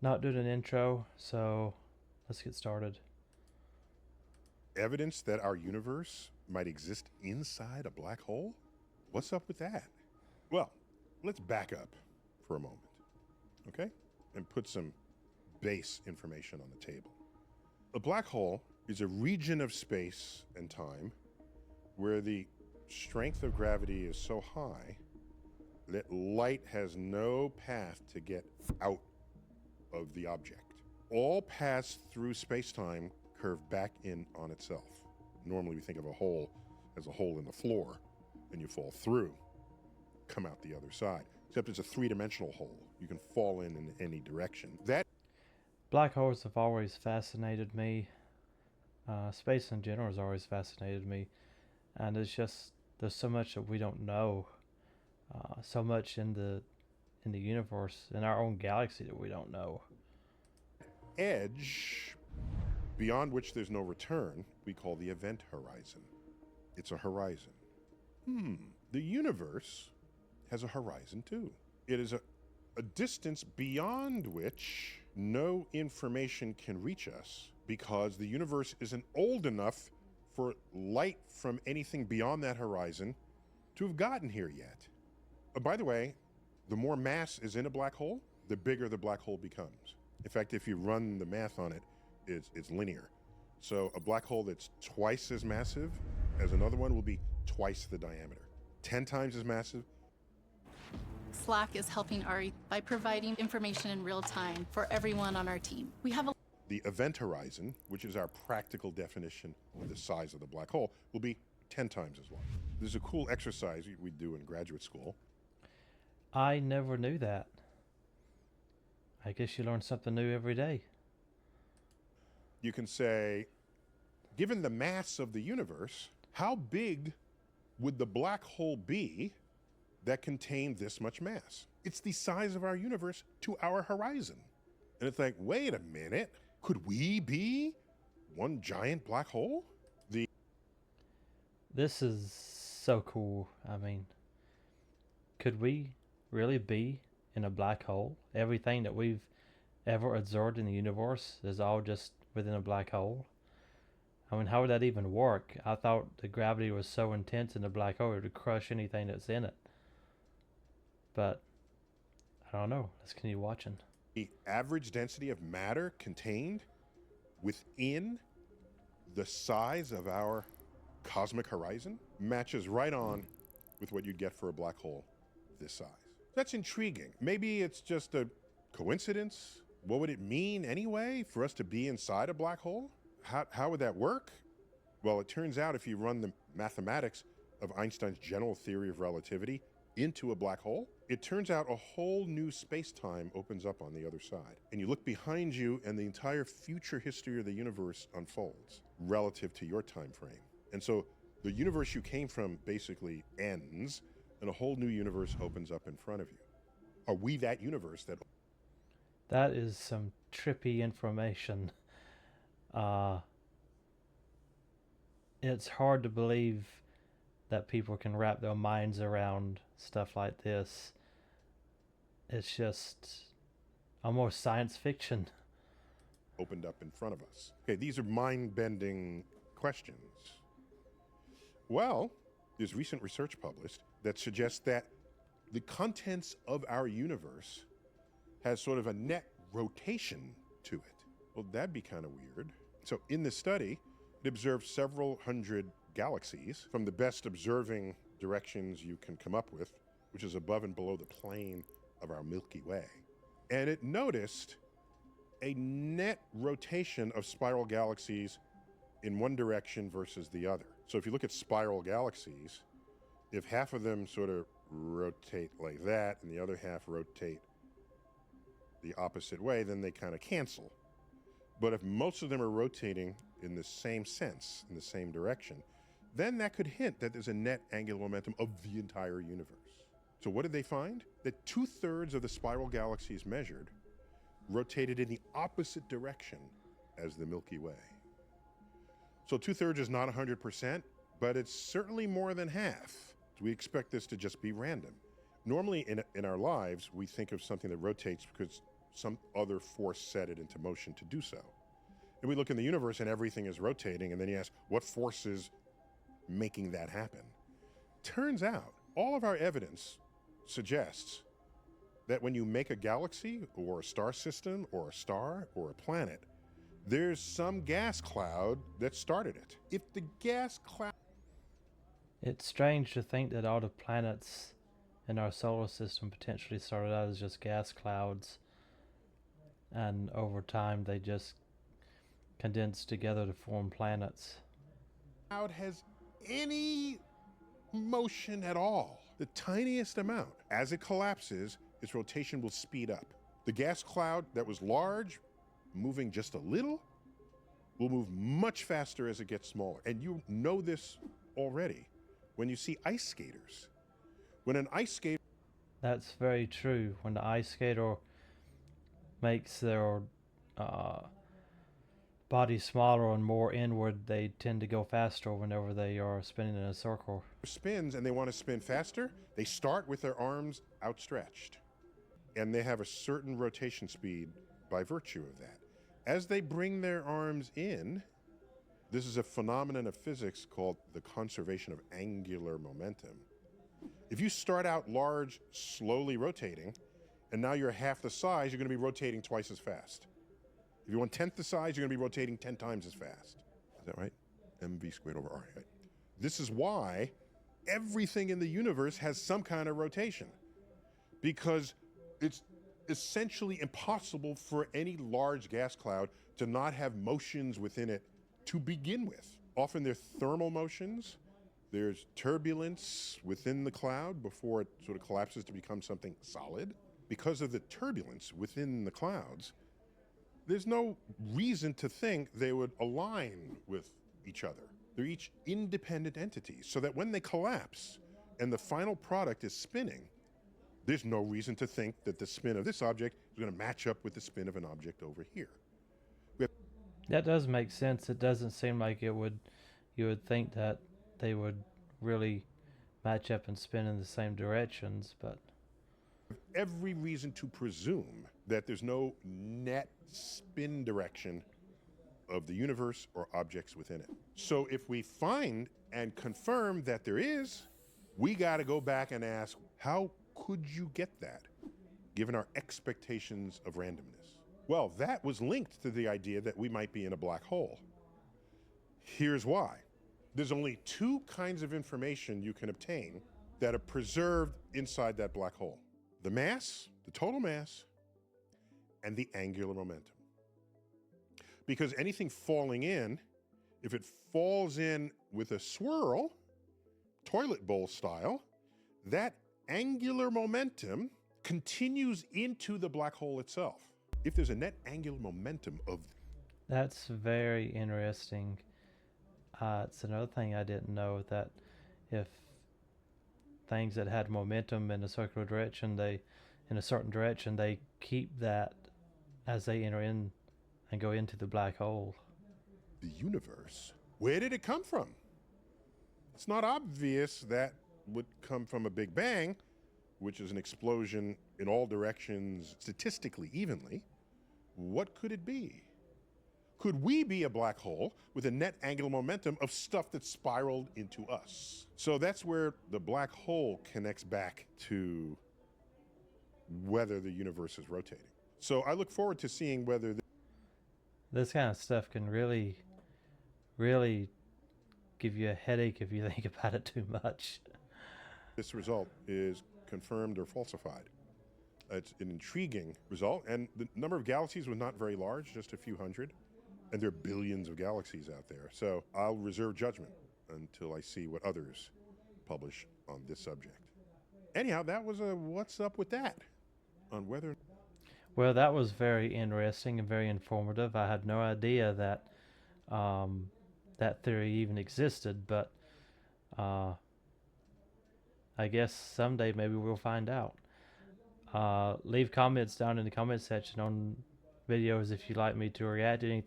Not doing an intro, so let's get started. Evidence that our universe might exist inside a black hole? What's up with that? Well, let's back up for a moment, okay? And put some base information on the table. A black hole is a region of space and time where the strength of gravity is so high that light has no path to get out of the object. All paths through space-time curve back in on itself. Normally we think of a hole as a hole in the floor, and you fall through, come out the other side. Except it's a three-dimensional hole. You can fall in any direction. That Black holes have always fascinated me. Space in general has always fascinated me, and it's just there's so much that we don't know, so much in the universe, in our own galaxy that we don't know. edge beyond which there's no return, we call the event horizon. It's a horizon. The universe has a horizon too. It is a distance beyond which no information can reach us because the universe isn't old enough for light from anything beyond that horizon to have gotten here yet. By the way, the more mass is in a black hole, the bigger the black hole becomes. In fact, if you run the math on it, it's linear. So a black hole that's twice as massive as another one will be twice the diameter. 10 times as massive. Slack is helping Ari by providing information in real time for everyone on our team. We have a The event horizon, which is our practical definition of the size of the black hole, will be 10 times as long. There's a cool exercise we do in graduate school. I never knew that. I guess you learn something new every day. You can say, given the mass of the universe, how big would the black hole be that contained this much mass? It's the size of our universe to our horizon. And it's like, wait a minute, could we be one giant black hole? This is so cool. I mean, could we really be in a black hole? Everything that we've ever observed in the universe is all just within a black hole. I mean, how would that even work? I thought the gravity was so intense in the black hole it would crush anything that's in it. But I don't know. Let's continue watching. The average density of matter contained within the size of our cosmic horizon matches right on with what you'd get for a black hole this size. That's intriguing. Maybe it's just a coincidence. What would it mean anyway for us to be inside a black hole? How would that work? Well, it turns out if you run the mathematics of Einstein's general theory of relativity into a black hole, it turns out a whole new space-time opens up on the other side. And you look behind you and the entire future history of the universe unfolds relative to your time frame. And so the universe you came from basically ends and a whole new universe opens up in front of you. Are we that universe that... That is some trippy information. Uh, it's hard to believe that people can wrap their minds around stuff like this. It's just almost science fiction. opened up in front of us? Okay, these are mind-bending questions. Well, there's recent research published that suggests that the contents of our universe has sort of a net rotation to it. Well, that'd be kind of weird. So in this study, it observed several hundred galaxies from the best observing directions you can come up with, which is above and below the plane of our Milky Way. And it noticed a net rotation of spiral galaxies in one direction versus the other. So if you look at spiral galaxies, if half of them sort of rotate like that and the other half rotate the opposite way, then they kind of cancel. But if most of them are rotating in the same sense, in the same direction, then that could hint that there's a net angular momentum of the entire universe. So what did they find? That 2/3 of the spiral galaxies measured rotated in the opposite direction as the Milky Way. So 2/3 is not 100%, but it's certainly more than half. We expect this to just be random. Normally in our lives, we think of something that rotates because some other force set it into motion to do so. And we look in the universe and everything is rotating, and then you ask, what force is making that happen? Turns out, all of our evidence suggests that when you make a galaxy or a star system or a star or a planet, there's some gas cloud that started it. If the gas cloud... It's strange to think that all the planets in our solar system potentially started out as just gas clouds, and over time they just condensed together to form planets. cloud has any motion at all, the tiniest amount. As it collapses, its rotation will speed up. The gas cloud that was large, moving just a little, will move much faster as it gets smaller. And you know this already when you see ice skaters. When an ice skater... That's very true. When the ice skater makes their body smaller and more inward, they tend to go faster whenever they are spinning in a circle. spins and they want to spin faster, they start with their arms outstretched. And they have a certain rotation speed by virtue of that. As they bring their arms in, this is a phenomenon of physics called the conservation of angular momentum. If you start out large, slowly rotating, and now you're half the size, you're going to be rotating twice as fast. If you're 1/10 the size, you're going to be rotating 10 times as fast. Is that right? mv squared over r. Right? This is why everything in the universe has some kind of rotation, because it's essentially impossible for any large gas cloud to not have motions within it to begin with. Often they're thermal motions. There's turbulence within the cloud before it sort of collapses to become something solid. Because of the turbulence within the clouds, there's no reason to think they would align with each other. They're each independent entities, so that when they collapse and the final product is spinning, there's no reason to think that the spin of this object is going to match up with the spin of an object over here. That does make sense. It doesn't seem like you would think that they would really match up and spin in the same directions, but Every reason to presume that there's no net spin direction of the universe or objects within it. So if we find and confirm that there is, we got to go back and ask, how could you get that, given our expectations of randomness? Well, that was linked to the idea that we might be in a black hole. Here's why. There's only two kinds of information you can obtain that are preserved inside that black hole: the mass, the total mass, and the angular momentum. Because anything falling in, if it falls in with a swirl, toilet bowl style, that angular momentum continues into the black hole itself. If there's a net angular momentum of... that's very interesting. It's another thing I didn't know, that if things that had momentum in a circular direction, in a certain direction, they keep that as they enter in and go into the black hole. The universe, where did it come from? It's not obvious that would come from a Big Bang, which is an explosion in all directions statistically evenly. What could it be? Could we be a black hole with a net angular momentum of stuff that spiraled into us? So that's where the black hole connects back to whether the universe is rotating. So I look forward to seeing whether This kind of stuff can really, really give you a headache if you think about it too much. this result is confirmed or falsified. It's an intriguing result, and the number of galaxies was not very large, just a few hundred, and there are billions of galaxies out there. So I'll reserve judgment until I see what others publish on this subject. Anyhow, that was a what's up with that on whether... Well, that was very interesting and very informative. I had no idea that that theory even existed, but I guess someday maybe we'll find out. Leave comments down in the comment section on videos if you'd like me to react to anything